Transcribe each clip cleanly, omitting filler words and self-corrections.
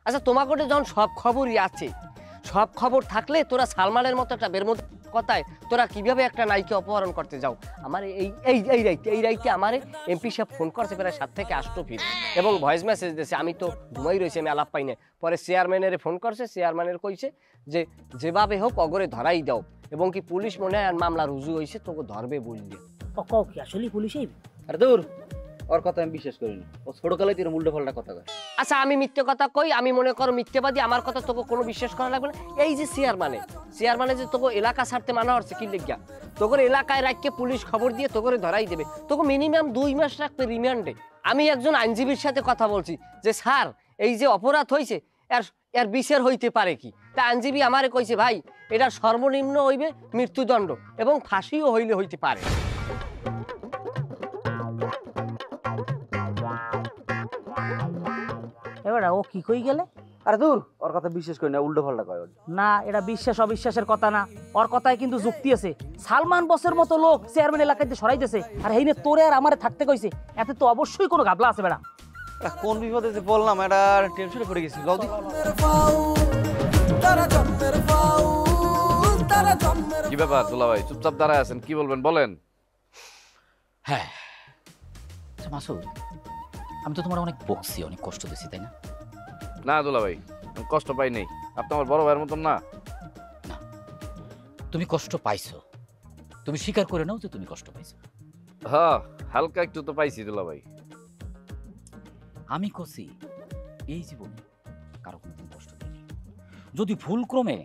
আচ্ছা তোমাকে যখন সব খবরই আছে, সব খবর থাকলে তোরা সালমানের মতো একটা বেরমুদা কথায় তোরা কিভাবে একটা নায়িকা অপহরণ করতে যাও? আমার এই রাইতে আমার এমপি সাহেব ফোন করছে প্রায় 7 থেকে 8 ফিট এবং ভয়েস মেসেজ দিয়েছে। আমি তো ঘুমাই রয়েছি, আমি আলাপ পাই না। পরে চেয়ারম্যানের ফোন করছে, চেয়ারম্যানের কইছে যে যেভাবে হোক অগরে ধরাই দাও এবং কি পুলিশ মনে হয় মামলা রুজু হয়েছে, তোকে ধরবে বললে। কি আসলে পুলিশই? আরে দূর, ওর কথা আমি বিশ্বাস করি না। ও ছোটকালে তোর উল্টো পাল্টা কথা কয়। আচ্ছা আমি মিথ্যে কথা কই, আমি মনে করো মিথ্যেবাদী, আমার কথা তোকে কোনো বিশ্বাস করা লাগবে না। এই যে চেয়ারম্যানে যে তোকে এলাকা ছাড়তে মানা হচ্ছে কি লিখিয়া, তোকে এলাকায় রাখকে পুলিশ খবর দিয়ে তোকে ধরাই দেবে, তোকে মিনিমাম 2 মাস রাখবে রিমান্ডে। আমি একজন আইনজীবীর সাথে কথা বলছি যে স্যার এই যে অপরাধ হয়েছে এর বিচার হইতে পারে কি? তা আইনজীবী আমারে কইছে ভাই এটা সর্বনিম্ন হইবে মৃত্যুদণ্ড এবং ফাঁসিও হইলে হইতে পারে। এবার ও কি কই গেলে? আরে দূর, ওর কথা বিশ্বাস করি না, উল্টো পাল্টা কয়। না, এটা বিশ্বাস অবিশ্বাসের কথা না, ওর কথায় কিন্তু যুক্তি আছে। সালমান বসের মতো লোক চেয়ারম্যান এলাকাতে সরাইতেছে, আর এইনে তোরে আর আমারে থাকতে কইছে, এতে তো অবশ্যই কোনো ঘাবলা আছে। বেড়া কোন বিপদে যে বললাম, এটা টেনশনে পড়ে গেছি। কি ব্যাপার দুলা ভাই, চুপচাপ দাঁড়ায় আছেন, কি বলবেন বলেন। হ্যাঁ মাসুদ, আমি তো তোমার অনেক বকছি, অনেক কষ্ট দিছি, তাই না? না দুলা ভাই, আমি কষ্ট পাই নাই। আপনি আমার বড় ভাইয়ের মতন না। না, তুমি কষ্ট পাইছো, তুমি স্বীকার করে নাও যে তুমি কষ্ট পাইছো। হ্যাঁ, হালকা একটু তো পাইছি দুলা ভাই। আমি কছি এই জীবনে কারো কোনোদিন কষ্ট দিই। যদি ভুল ক্রমে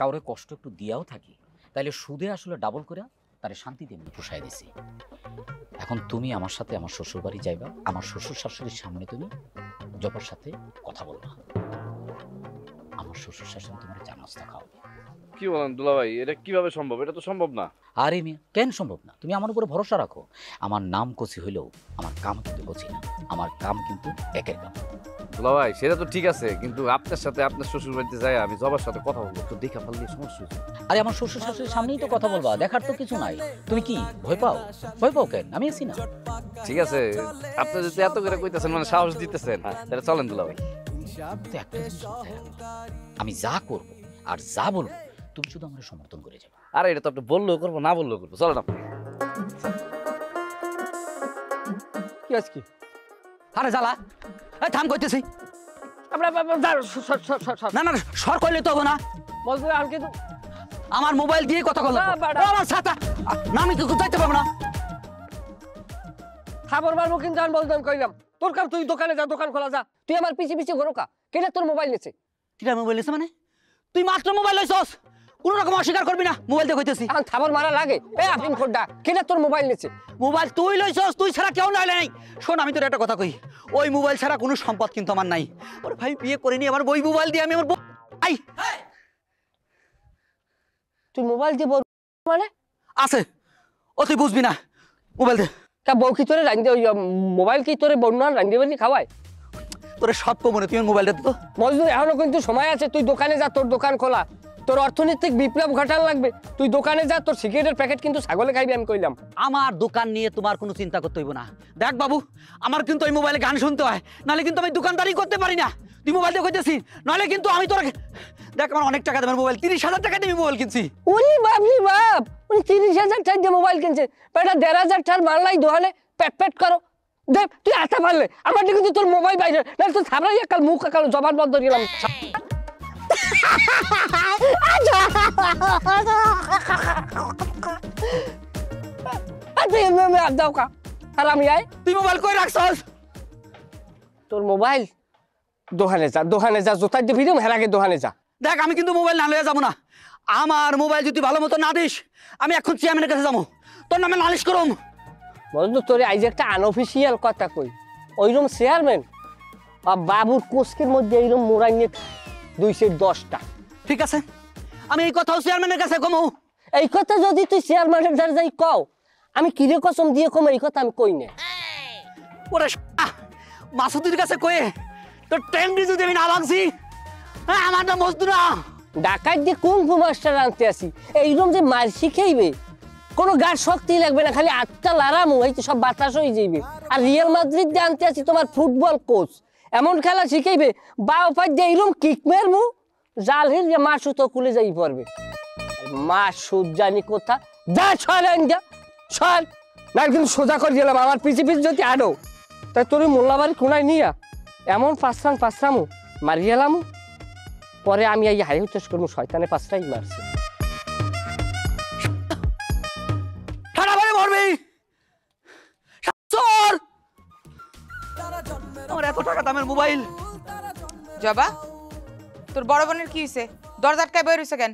কাউরে কষ্ট একটু দিয়াও থাকি, তাহলে সুদে আসলে ডাবল করে তারে শান্তি দিয়ে পোষায় দিছি। এখন তুমি আমার সাথে আমার শ্বশুর বাড়ি যাইবা, আমার শ্বশুর শাশুড়ির সামনে তুমি জবার সাথে কথা বলবা, আমার শ্বশুর শাশুড়ি তোমার চা নাস্তা খাওয়াবে। কি বলেন দুলা ভাই, এটা কিভাবে সম্ভব? এটা তো সম্ভব না। আরে মিয়া, কেন সম্ভব না? তুমি আমার উপরে ভরসা রাখো। আমার নাম কচি হইলেও আমার কাম কিন্তু কচি না, আমার কাম কিন্তু একের কাম। দুলা ভাই সেটা তো ঠিক আছে, কিন্তু আপনার সাথে আপনার শ্বশুর বাড়িতে যাই আমি জবার সাথে কথা বলবো, তো দেখা ফেললে সমস্যা হয়েছে। আরে আমার শ্বশুর শাশুড়ির সামনেই তো কথা বলবা, দেখার তো কিছু নাই। তুমি কি ভয় পাও? ভয় পাও কেন? আমি আছি না। ঠিক আছে, আপনি যদি এত করে কইতেছেন, মানে সাহস দিতেছেন, তাহলে চলেন দুলা ভাই। তো একটা জিনিস মাথায় রাখবা, আমি যা করব আর যা বলবো তুমি শুধু আমার সমর্থন করে যাবে। আরে এটা তো আপনি বললেও করবো, না বললেও করবো, চলেন আপনি। কি আজকে? আরে জ্বালা, এই থাম কইতেছি। না না, সর কইলে তো হবে না। বলবো আর কিন্তু আমার মোবাইল দিয়ে কথা বলবো। আমার ছাতা না, আমি তো যাইতে পারবো না। খাবার মারবো কিন্তু আমি বলতাম কইলাম তোর কাম, তুই দোকানে যা, দোকান খোলা যা, তুই আমার পিছে পিছে ঘোরো কা? কেন তোর মোবাইল নিছে? কিরা মোবাইল নিছে মানে? তুই মাত্র মোবাইল লইছস, কোন রকম অস্বীকার করবি না। মোবাইল দিয়ে কইতেছি এখন খাবার মারা লাগে। এ আফিম খোড্ডা, কেন তোর মোবাইল নিছে? মোবাইল তুই লইছস, তুই ছাড়া কেউ নাই। শোন, আমি তোর একটা কথা কই, ওই মোবাইল ছাড়া কোনো সম্পদ কিন্তু আমার নাই। ওরে ভাই, বিয়ে করিনি, আমার বই মোবাইল দিয়ে আমি আমার আই তুই মোবাইল দিয়ে বল মানে আছে, ও তুই বুঝবি না। মোবাইল দে। কা বউ কি তোরে রান্ধে, ওই মোবাইল কি তোরে বন্যা রান্ধে বানি খাওয়ায়? তোরে সব কমনে, তুই মোবাইল দে তো। মজদুর এখনো কিন্তু সময় আছে, তুই দোকানে যা, তোর দোকান খোলা, তোর অর্থনৈতিক বিপ্লব ঘটান লাগবে। তুই দোকানে যা, তোর সিগারেটের প্যাকেট কিন্তু ছাগলে খাইবি আমি কইলাম। আমার দোকান নিয়ে তোমার কোনো চিন্তা করতে হইব না। দেখ বাবু, আমার কিন্তু ওই মোবাইলে গান শুনতে হয়, নাহলে কিন্তু আমি দোকানদারি করতে পারি না। তুই মোবাইল দিয়ে কইতেছি, নাহলে কিন্তু আমি তোর দেখ, আমার অনেক টাকা দেবেন মোবাইল, 30,000 টাকা দিয়ে মোবাইল কিনছি। ওরে বাপ রে বাপ, উনি 30,000 টাকা দিয়ে মোবাইল কিনছে, বেটা 1,500 টাকার মাল নাই দোকানে, পেট করো। দেখ তুই আতা পারলে আমার কিন্তু তোর মোবাইল বাইরে, নাহলে তোর থাবড়াই একাল মুখ একাল জবান বন্ধ দিলাম। দাও কা আর আমি আয়। তুই মোবাইল কই রাখছস? তোর মোবাইল দোকানে যা জোতা দিয়ে ভিডিও হের আগে দোকানে যা। দেখ, আমি কিন্তু মোবাইল না লয়ে যাবো না। আমার মোবাইল যদি ভালো মতো না দিস, আমি এখন চেয়ারম্যানের কাছে যাবো, তোর নামে নালিশ করুম। বলতো তোরে আইজ একটা আনঅফিসিয়াল কথা কই, ওইরকম চেয়ারম্যান বাবুর কোস্কের মধ্যে এইরকম মোড়াই নিয়ে 210টা। ঠিক আছে, আমি এই কথাও চেয়ারম্যানের কাছে কমু। এই কথা যদি তুই চেয়ারম্যানের দ্বারা যাই কও, আমি কিরে কসম দিয়ে কম এই কথা আমি কই না। ওরে মাসুদের কাছে কয়ে তোর ট্রেন্ডি যদি আমি না ভাঙছি, আমার নাম মজদুর না। ডাকাত দিয়ে কুম্ফু মাস্টার আনতে আসি, এইরকম যে মার শিখাইবে, কোনো গার শক্তি লাগবে না, খালি আটটা লারামু এই তো সব বাতাস হয়ে যাইবে। আর রিয়াল মাদ্রিদ দিয়ে আনতে আসি তোমার ফুটবল কোচ, এমন খেলা শিখাইবে বাও পাই দিয়ে এরম কিক মারমু জাল হিল মাসু তো কুলে যাই পড়বে মাসুদ জানি কোথা যা ছড়েন যা ছড় না কিন্তু সোজা করে দিলাম আমার পিছে পিছে যদি আনো তাই তোর মোল্লাবাড়ি কোনায় নিয়া এমন পাঁচরামু মারি গেলাম পরে আমি এই হাই হুতাশ করবো শয়তানে পাঁচটাই মারছে আমার এত টাকা দামের মোবাইল। জবা তোর বড় বোনের কি হয়েছে? দরজা আটকায় বের হইছে কেন?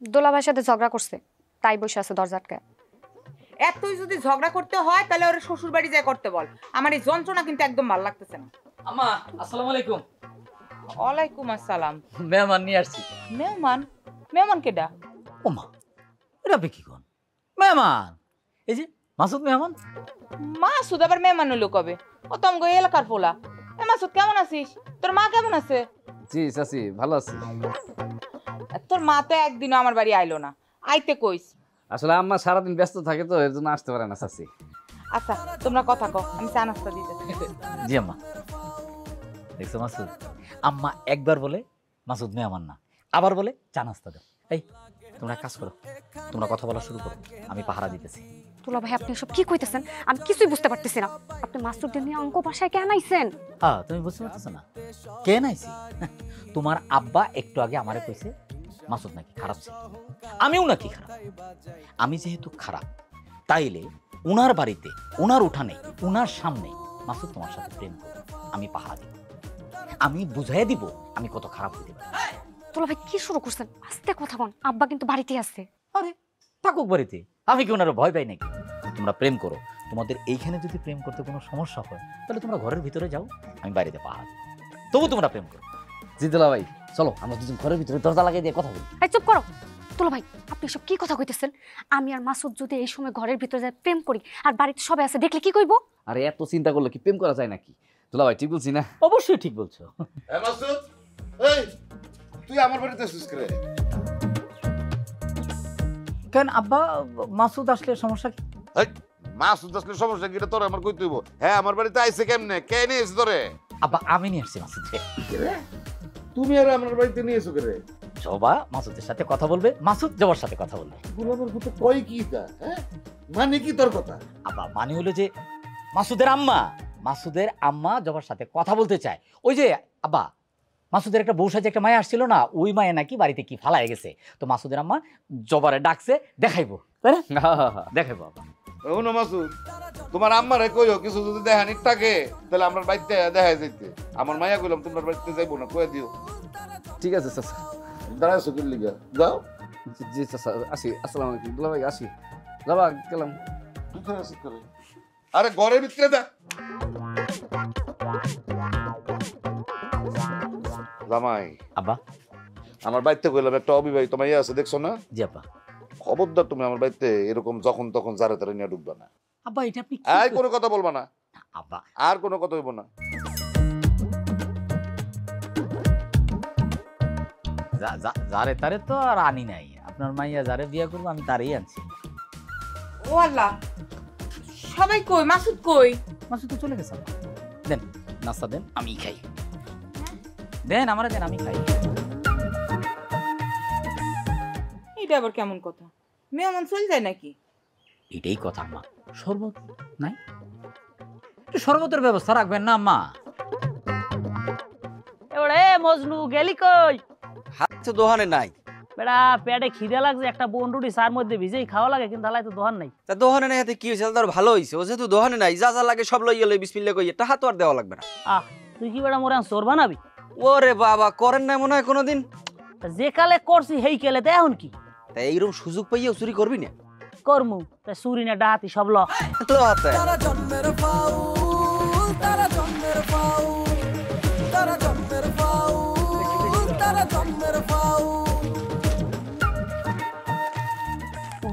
দোলাভাইয়ের সাথে ঝগড়া করছে তাই বসে আছে দরজা আটকায়। এতই যদি ঝগড়া করতে হয় তাহলে ওর শ্বশুর বাড়ি যায় করতে বল। আমার এই যন্ত্রণা কিন্তু একদম ভালো লাগতেছে না। আম্মা আসসালামু আলাইকুম। ওয়ালাইকুম আসসালাম। মেহমান নিয়ে আসছি। মেহমান? মেহমান কেডা? ও মা, এটা আপনি কি কোন? মেহমান এই যে মাসুদ মেহমান। মাসুদ আবার মেহমান হলো কবে? ও তো আমগো এলাকার পোলা। এ মাসুদ কেমন আছিস? তোর মা কেমন আছে? জি চাচি ভালো আছি। তোর মা তো একদিনও আমার বাড়ি আইলো না, আইতে কইস। আসলে আম্মা সারাদিন ব্যস্ত থাকে তো এর জন্য আসতে পারে না চাচি। আচ্ছা তোমরা কথা কও, আমি চা নাস্তা দিতেছি। জি আম্মা। দেখছো মাসুদ, আম্মা একবার বলে মাসুদ মেহমান না, আবার বলে চা নাস্তা দাও। এই তোমরা কাজ করো, তোমরা কথা বলা শুরু করো, আমি পাহারা দিতেছি। দুলাভাই আপনি সব কি কইতেছেন? আমি কিছুই বুঝতে পারতেছি না। আপনি মাসুদদের নিয়ে অঙ্ক বাসায় কেন আইছেন? হ্যাঁ তুমি বুঝতে পারতেছো না কেন আইছি? তোমার আব্বা একটু আগে আমারে কইছে মাসুদ নাকি খারাপ ছিল, আমিও নাকি খারাপ। আমি যেহেতু খারাপ তাইলে উনার বাড়িতে উনার উঠানে উনার সামনে মাসুদ তোমার সাথে প্রেম করবে, আমি পাহারা দিব, আমি বুঝাই দিব আমি কত খারাপ হতে পারি। দুলাভাই কি শুরু করছেন? আস্তে কথা কন, আব্বা কিন্তু বাড়িতে আছে। আরে থাকুক বাড়িতে, আমি কি ওনারা ভয় পাই নাকি? তোমরা প্রেম করো, তোমাদের এইখানে যদি প্রেম করতে কোনো সমস্যা হয় তাহলে তোমরা ঘরের ভিতরে যাও, আমি বাইরেতে পাহারা দিব, তবু তোমরা প্রেম করো। জি দুলা ভাই চলো আমরা দুজন ঘরের ভিতরে দরজা লাগিয়ে দিয়ে কথা বলি। এই চুপ করো দুলাভাই, আপনি সব কি কথা কইতেছেন? আমি আর মাসুদ যদি এই সময় ঘরের ভিতরে যাই প্রেম করি আর বাড়িতে সবাই আছে দেখলে কি কইবো? আরে এত চিন্তা করলে কি প্রেম করা যায় নাকি? দুলা ভাই ঠিক বলছি না? অবশ্যই ঠিক বলছো। এ মাসুদ, এই তুই আমার বাড়িতে আসছিস করে? কেন আব্বা, মাসুদ আসলে সমস্যা কি? এই মাসুদ আসলে সমস্যা কি? এটা তোর আমার কইতে হইব। হ্যাঁ আমার বাড়িতে আইছে কেমনে? কে নিয়ে এসে তোরে? আব্বা আমি নিয়ে আসছি মাসুদকে। তুমি আর আমার বাড়িতে নিয়ে এসো করে? জবা মাসুদের সাথে কথা বলবে, মাসুদ জবার সাথে কথা বলবে। গোলামের মতো কই কি তা? হ্যাঁ মানে কি তোর কথা? আব্বা মানে হলো যে মাসুদের আম্মা জবার সাথে কথা বলতে চায়। ওই যে আব্বা মাসুদের একটা বউ সাজে একটা মায়া আসছিল না, ওই মায়া নাকি বাড়িতে কি ফালায় গেছে, তো মাসুদের আম্মা জবারে ডাকছে দেখাইবো, তাই না? দেখাইবো আব্বা। ওনো মাসুদ, তোমার আম্মারে কইও কিছু যদি দেখানি থাকে তাহলে আমার বাড়িতে দেখাই যাইতে। আমার মায়া কইলাম তোমার বাড়িতে যাইবো না, কয়ে দিও। ঠিক আছে চাচা। দাঁড়াইছো কি লিগা? যাও। জি চাচা আসি। আসসালামু আলাইকুম দুলা ভাই, আসি। যাবা গেলাম। কোথায় আছিস করে? আরে ঘরের ভিতরে যা। জামাই আব্বা। আমার বাড়িতে কইলাম একটা অবিবাহিত মাইয়া আছে, দেখছো না? জি আব্বা। খবরদার তুমি আমার বাড়িতে এরকম যখন তখন জারে তারে নিয়ে ঢুকবা না। আব্বা এটা আপনি আর কোনো কথা বলবা না। আব্বা আর কোনো কথা হইব না। যারে তারে তো আর আনি নাই, আপনার মাইয়া যারে বিয়ে করবো আমি তারই আনছি। ও আল্লাহ, সবাই কই? মাসুদ কই? মাসুদ তো চলে গেছে। দেন নাস্তা দেন, আমি খাই। দেন আমারে দেন, আমি খাই। এটা আবার কেমন কথা? মেহমান চলে যায় নাকি? এটাই কথা মা। শরবত নাই? একটু শরবতের ব্যবস্থা রাখবেন না মা? এবারে মজনু গেলি কই? হাত তো দোহানে নাই। বেড়া পেটে খিদে লাগছে, একটা বোন রুটি চার মধ্যে ভিজেই খাওয়া লাগে, কিন্তু হালাই তো দোহান নাই। তা দোহানে নাই হাতে কি হয়েছে? তার ভালো হয়েছে, ও যেহেতু দোহানে নাই যা যা লাগে সব লই গেলে বিসমিল্লাহ কই টাকা তো আর দেওয়া লাগবে না। আহ তুই কি বেড়া মোরে চোর বানাবি? ওরে বাবা, করেন না মনে হয় কোনোদিন? যে কালে করছি সেই কেলে তো এখন কি তাই এইরকম সুযোগ পাইয়া চুরি করবি না? করমু? তা চুরি না ডাহাতি সব ল।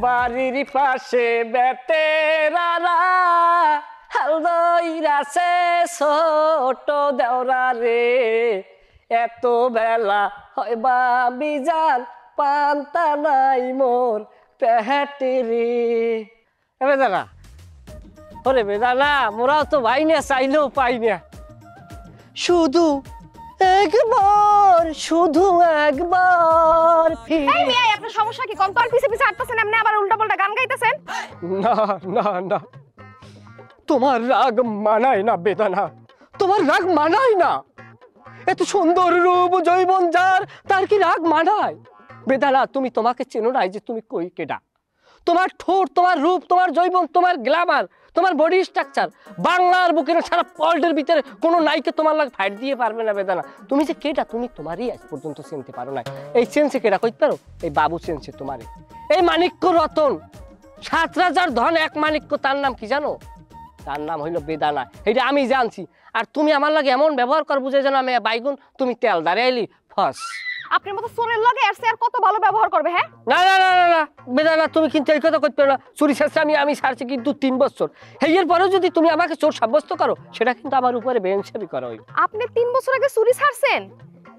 বাড়ির পাশে বেটেরারা হাল দইরাছে ছোট দেওরা রে, এত বেলা হয় বা বিজান পান্তা নাই মোর পেহেটি রে। বেদানা ওরে বেদানা, মোরাও তো ভাই না চাইলেও পাই না। শুধু একবার, শুধু একবার এই মিয়া আপনার সমস্যা কি? কম তো আর পিছে পিছে হাঁটতেছেন, এমনি আবার উল্টাপাল্টা গান গাইতেছেন। না না না, তোমার রাগ মানায় না বেদানা, তোমার রাগ মানায় না। এত সুন্দর রূপ জৈবন যার, তার কি রাগ মানায়? বেদানা, তুমি তোমাকে চেনো নাই যে তুমি কই কেডা। তোমার ঠোঁট, তোমার রূপ, তোমার জৈবন, তোমার গ্ল্যামার, তোমার বডি স্ট্রাকচার, বাংলার বুকে না সারা ওয়ার্ল্ডের ভিতরে কোনো নায়িকা তোমার লাগে ফাইট দিয়ে পারবে না বেদানা। তুমি যে কেডা, তুমি তোমারই আজ পর্যন্ত চিনতে পারো না। এই চেনসে কেডা কইতে পারো? এই বাবু চেনসে তোমারে। এই মানিক্য রতন, 7 রাজার ধন এক মানিক্য, তার নাম কি জানো? তার নাম হইল বেদানা। এটা আমি জানছি। আর তুমি আমার লাগে এমন ব্যবহার কর বুঝে জানো আমি বাইগুন, তুমি তেল দাঁড়াইলি ফস। আপনার মতো সোরের লগে আর কত ভালো ব্যবহার করবে? হ্যাঁ না না না না না বেদানা, তুমি কিন্তু এই কথা করতে পারো না। চুরি শেষে আমি সারছি কিন্তু 3 বছর। এর পরেও যদি তুমি আমাকে চোর সাব্যস্ত করো, সেটা কিন্তু আমার উপরে বেঞ্চাবি করা হইবে। আপনি 3 বছর আগে চুরি ছাড়ছেন?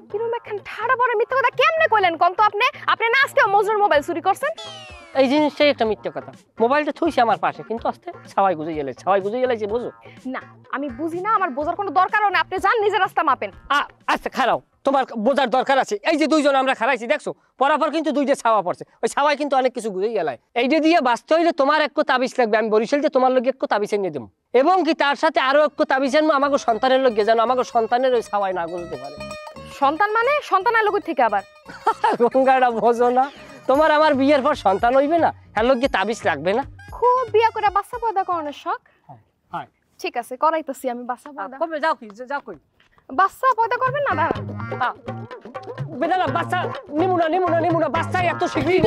কিরম একখান ঠাড়া বড় মিথ্যা কথা কেমনে কইলেন কোন তো? আপনি না আজকেও মজনুর মোবাইল চুরি করছেন? এই জিনিসটাই একটা মিথ্যা কথা। মোবাইলটা থুইছে আমার পাশে, কিন্তু আস্তে ছাওয়াই গুজে গেলে যে বুঝো না, আমি বুঝি না, আমার বোঝার কোনো দরকারও না। আপনি যান নিজের রাস্তা মাপেন। আচ্ছা খারাও, তোমার বোঝার দরকার আছে। এই যে 2 জন আমরা খারাইছি দেখছো, পরাপর কিন্তু 2টা ছাওয়া পড়ছে। ওই ছাওয়াই কিন্তু অনেক কিছু গুজে গেলায়। এইটা দিয়ে বাঁচতে হইলে তোমার এক তাবিজ লাগবে। আমি বরিশাল যে তোমার লগে এক তাবিজ এনে দেবো, এবং কি তার সাথে আরো এক তাবিজ আনবো আমাকে সন্তানের লগে, যেন আমাকে সন্তানের ওই ছাওয়াই না গুজতে পারে। সন্তান মানে সন্তানের লোক থেকে আবার গঙ্গাটা বোঝো না? তোমার আমার বিয়ের পর সন্তান হইবে না, হ্যাঁ লোক তাবিজ লাগবে না? খুব বিয়া করে বাচ্চা পয়দা করানোর শখ? হ্যাঁ ঠিক আছে, করাইতেছি আমি বাচ্চা পয়দা। কবে যাও কি যাও কই? বাচ্চা পয়দা করবেন না? দাঁড়ান। বেদানা, বাচ্চা নিমুনা বাচ্চা এত শীঘ্রই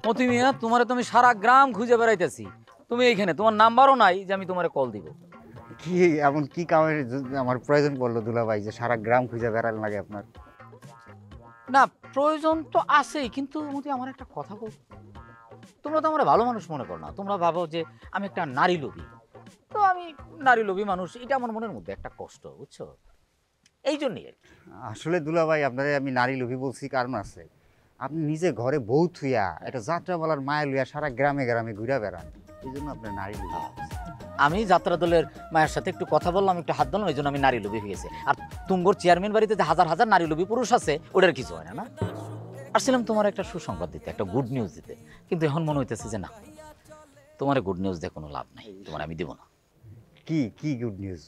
মতি মিয়া, তোমারে তুমি সারা গ্রাম খুঁজে বেড়াইতেছি, তুমি এইখানে, তোমার নাম্বারও নাই যে আমি তোমারে কল দিব। কি এমন কি কামের আমার প্রয়োজন পড়লো দুলাভাই যে সারা গ্রাম খুঁজে বেড়াল লাগে আপনার? না, প্রয়োজন তো আছেই, কিন্তু মতি আমার একটা কথা বল। তোমরা তো আমরা ভালো মানুষ মনে করো না, তোমরা ভাবো যে আমি একটা নারী লোভী। তো আমি নারী লোভী মানুষ, এটা আমার মনের মধ্যে একটা কষ্ট, বুঝছো? এই জন্যই আর কি। আসলে দুলাভাই আপনারে আমি নারী লোভী বলছি কারণ আছে। আপনি নিজে ঘরে বউ থুইয়া একটা যাত্রা বলার মায়া লইয়া সারা গ্রামে গ্রামে ঘুরে বেড়ান, এই জন্য আপনার নারী লোভী। আমি যাত্রা দলের মায়ের সাথে একটু কথা বললাম, একটু হাত ধরলাম, এই জন্য আমি নারী লোভী হয়ে গেছে। আর তুঙ্গর চেয়ারম্যান বাড়িতে যে হাজার হাজার নারী লোভী পুরুষ আছে, ওটার কিছু হয় না। না, আসছিলাম তোমার একটা সুসংবাদ দিতে, একটা গুড নিউজ দিতে, কিন্তু এখন মনে হইতেছে যে না, তোমার গুড নিউজ দিয়ে কোনো লাভ নাই, তোমার আমি দিব না। কি কি গুড নিউজ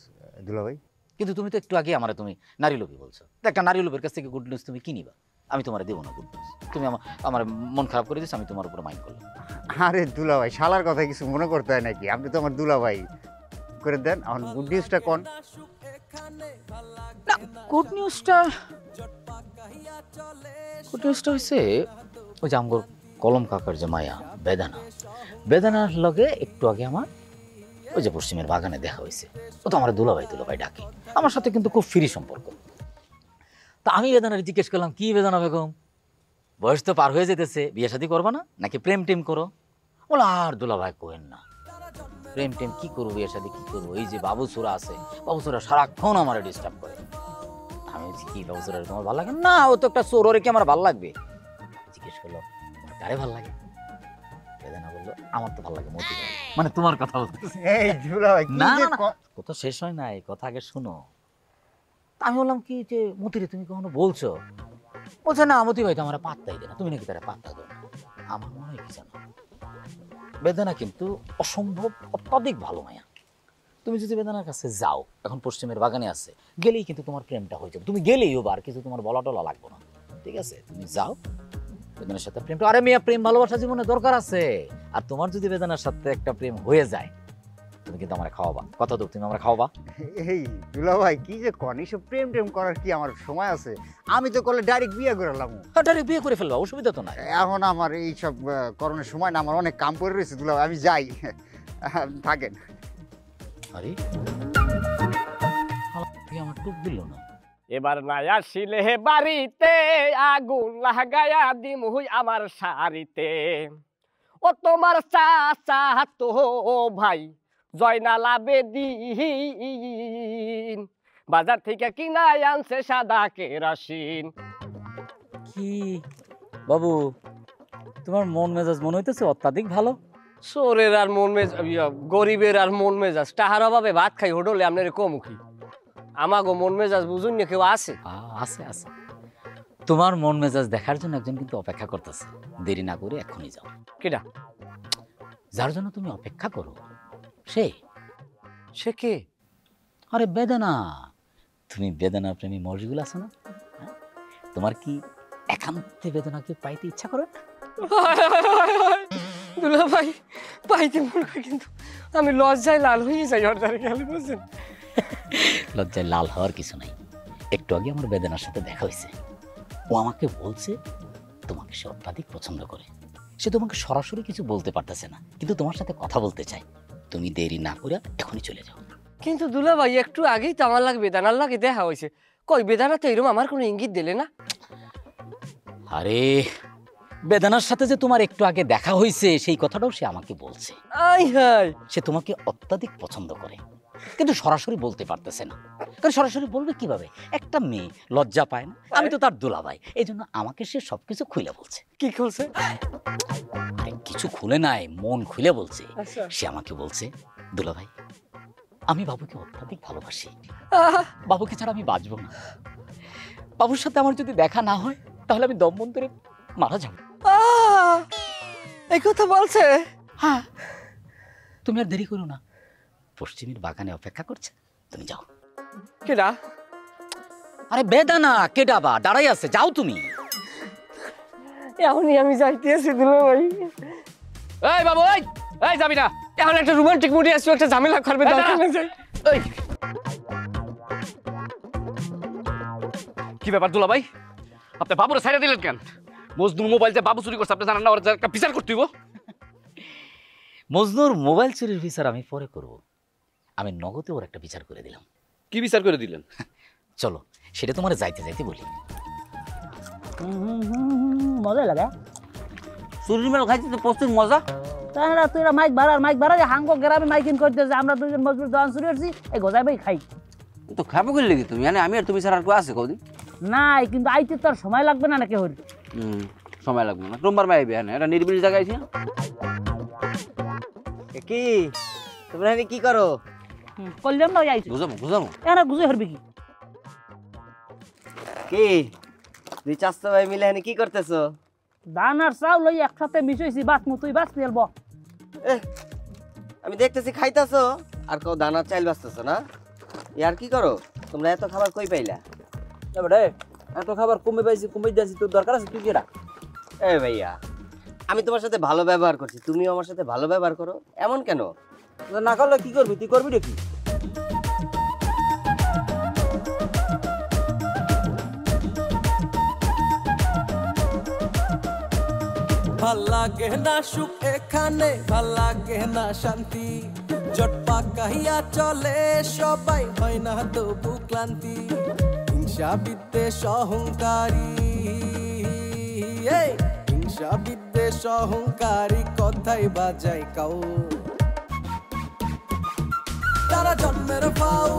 দুলাভাই? কিন্তু তুমি তো একটু আগে আমার তুমি নারী লোভী বলছো, তো একটা নারী লোভের কাছ থেকে গুড নিউজ তুমি কি নিবা? আমি তোমার দেবো না গুড নিউজ। তুমি আমার মন খারাপ করে দিচ্ছ, আমি তোমার উপর মাইন্ড করলাম। আরে দুলাভাই, শালার কথা কিছু মনে করতে হয় নাকি? আপনি তো আমার দুলাভাই, করে দেন। এখন গুড নিউজটা কোন? না, গুড নিউজটা হচ্ছে ওই যে আমগর কলম কাকার যে মায়া বেদানার লগে একটু আগে আমার ওই যে পশ্চিমের বাগানে দেখা হয়েছে। ও তো আমার দুলাভাই ডাকে, আমার সাথে কিন্তু খুব ফ্রি সম্পর্ক। তা আমি বেদানার জিজ্ঞেস করলাম, কি বেদানা বেগম, বয়স তো পার হয়ে যেতেছে, বিয়ে শাদী করবা না নাকি প্রেম টেম করো? বলো আর দুলাভাই কোয়েন না, প্রেম টেম কি করবো, বিয়ে শাদী কি করবো? এই যে বাবুসুরা আছে, বাবুসুরা সারাক্ষণ আমার ডিস্টার্ব করে। আমি বলছি, কি বাবুসুরা তোমার ভালো লাগে? না, ও তো একটা চোর, ওরে কি আমার ভালো লাগবে? জিজ্ঞেস করলো, কারে ভালো লাগে? বেদানা বললো, আমার তো ভালো লাগে মতি। মানে তোমার কথা বলতে এই দুলাভাই কি না যে কথা শেষ হয় নাই, কথা আগে শুনো। আমি বললাম কি যে মতিরে তুমি কখনো বলছো? বলছে না, মতি ভাই তো আমার পাত্তাই দেয় না, তুমি নাকি তারা পাত্তা দাও না। আমার মনে হয় কি জানো, বেদানা কিন্তু অসম্ভব অত্যাধিক ভালো মায়া। তুমি যদি বেদানার কাছে যাও, এখন পশ্চিমের বাগানে আছে, গেলেই কিন্তু তোমার প্রেমটা হয়ে যাবে। তুমি গেলেই ওবার কিছু তোমার বলা টলা লাগবে না, ঠিক আছে? তুমি যাও বেদানার সাথে প্রেমটা, আরে মেয়া প্রেম ভালোবাসা জীবনে দরকার আছে। আর তোমার যদি বেদানার সাথে একটা প্রেম হয়ে যায়, তুমি কিন্তু আমার খাওয়াবা, কথা তো তুমি আমার খাওয়াবা। এই দুলাভাই কি যে কোন? এইসব প্রেম টেম করার কি আমার সময় আছে? আমি তো করলে ডাইরেক্ট বিয়ে করলাম। ডাইরেক্ট বিয়ে করে ফেলবা, অসুবিধা তো নাই। এখন আমার এইসব করণের সময় না, আমার অনেক কাম করে রয়েছে দুলাভাই, আমি যাই। থাকেন। আরে তুই আমার টুক দিল না। এবার নাই আসিলে বাড়িতে আগুন লাগায়া দিমুই আমার শাড়িতে। ও তোমার চাচা তো ভাই জয়নাল আবেদিন বাজার থেকে কিনাই আনছে সাদা কেরোসিন। কি বাবু, তোমার মন মেজাজ মনে হইতেছে অত্যাধিক ভালো। চোরের আর মন মেজাজ, গরিবের আর মন মেজাজ, টাহার অভাবে ভাত খাই হোডলে আপনার কমুখী। আমাগো মন মেজাজ বুঝুন না কেউ আছে? আছে আছে, তোমার মন মেজাজ দেখার জন্য একজন কিন্তু অপেক্ষা করতেছে। দেরি না করে এখনই যাও। কেডা? যার জন্য তুমি অপেক্ষা করো সে। সে কে? আরে বেদনা। তুমি বেদনা প্রেমী মশগুল আছো না? হ্যাঁ? তোমার কি একান্তে বেদনাকে পাইতে ইচ্ছা করে না? দুলা ভাই পাইতে মনে হয়, কিন্তু আমি লজ্জায় লাল হয়ে যাই ওর ধারে গেলে, বুঝছেন? লজ্জায় লাল হওয়ার কিছু নাই। একটু আগে আমার বেদনার সাথে দেখা হয়েছে। ও আমাকে বলছে তোমাকে সে অত্যাধিক পছন্দ করে। সে তোমাকে সরাসরি কিছু বলতে পারতেছে না, কিন্তু তোমার সাথে কথা বলতে চায়। তুমি দেরি না করে এখনই চলে যাও। কিন্তু দুলা ভাই একটু আগেই তো আমার লাগে বেদানার লাগে দেখা হয়েছে। কই বেদানা তো এরকম আমার কোনো ইঙ্গিত দিলে না। আরে বেদনার সাথে যে তোমার একটু আগে দেখা হয়েছে সেই কথাটাও সে আমাকে বলছে। আই হাই, সে তোমাকে অত্যাধিক পছন্দ করে, কিন্তু সরাসরি বলতে পারতেছে না। কারণ সরাসরি বলবে কিভাবে? একটা মেয়ে লজ্জা পায় না। আমি তো তার দুলাভাই, এই জন্য আমাকে সে সবকিছু খুলে বলছে। কি করছে? আরে কিছু খুলে নাই, মন খুলে বলছে। আচ্ছা। সে আমাকে বলছে, দুলাভাই আমি বাবুকে অত্যাধিক ভালোবাসি। আহা, বাবুকে ছাড়া আমি বাঁচবো না। বাবুর সাথে আমার যদি দেখা না হয় তাহলে আমি দম বন্ধ করে মারা যাবো। আহ, এই কথা বলছে? হ্যাঁ, তুমি আর দেরি করো না। পশ্চিমের বাগানে অপেক্ষা করছে, তুমি যাও। কেডা? আরে বেদানা। কেডা বা দাঁড়াই আছে, যাও তুমি। এখনই আমি যাইতেছি দুলা ভাই। এই বাবু, এই এই যাবি না। এখন একটা রোমান্টিক মুডে আসছো, একটা ঝামেলা করবে, এই দরকার দাঁড়া। না যাই। এই কি ব্যাপার দুলা ভাই, আপনি বাবুরে ছাইড়া দিলেন কেন? মজনুর মোবাইল যে বাবু চুরি করছে আপনি জানেন না? ওর একটা বিচার করতে হইব। মজনুর মোবাইল চুরির বিচার আমি পরে করব। আমি নগদে ওর একটা বিচার করে দিলাম। কি বিচার করে দিলেন? চলো সেটা তোমার যাইতে যাইতে বলি। মজাই লাগে। চুরির মেল খাইতে তো প্রচুর মজা। তাহলে তুই মাইক ভাড়া যে হাঙ্গো গ্রামে মাইকিং করতে যে আমরা দুজন মজদুর দোকান শুরু করছি, এই গজাই ভাই খাই। তো খাবো করলে কি তুমি? আমি আর তুমি ছাড়া আর কেউ আছে কদিন? নাই, কিন্তু আইতে তো আর সময় লাগবে না নাকি? হরি সময় লাগবে না, সোমবার মাইবে। হ্যাঁ, এটা নির্বিল জায়গায় আইছি। কি তোমরা এখানে কি করো? কল্যাণ না আইছি, বুঝামো এরা বুঝে হরবি কি? কি দুই চাচা ভাই মিলে এখানে কি করতেছো? ধান আর চাউল লই একসাথে মিশাইছি, বাস তুই বাস নিলব। আমি দেখতেছি খাইতাছো আর কেউ দানা চাইল বাঁচতেছো না। ইয়ার কি করো তোমরা? এত খাবার কই পাইলা? এত খাবার কমে পাইছি, কমে দিয়েছি, তোর দরকার আছে? তুই কেডা? এ ভাইয়া, আমি তোমার সাথে ভালো ব্যবহার করছি, তুমিও আমার সাথে ভালো ব্যবহার করো, এমন কেন? না করলে কি করবি? তুই করবি নাকি? ভাল লাগে না সুখ এখানে, ভাল লাগে না শান্তি। জট পাকাইয়া চলে সবাই, হয় না তবু ক্লান্তি। হিংসা বিদ্বেষ অহংকারী, হিংসা বিদ্বেষ অহংকারী কথাই বাজাই কাউ। তারা জন্মের পাউ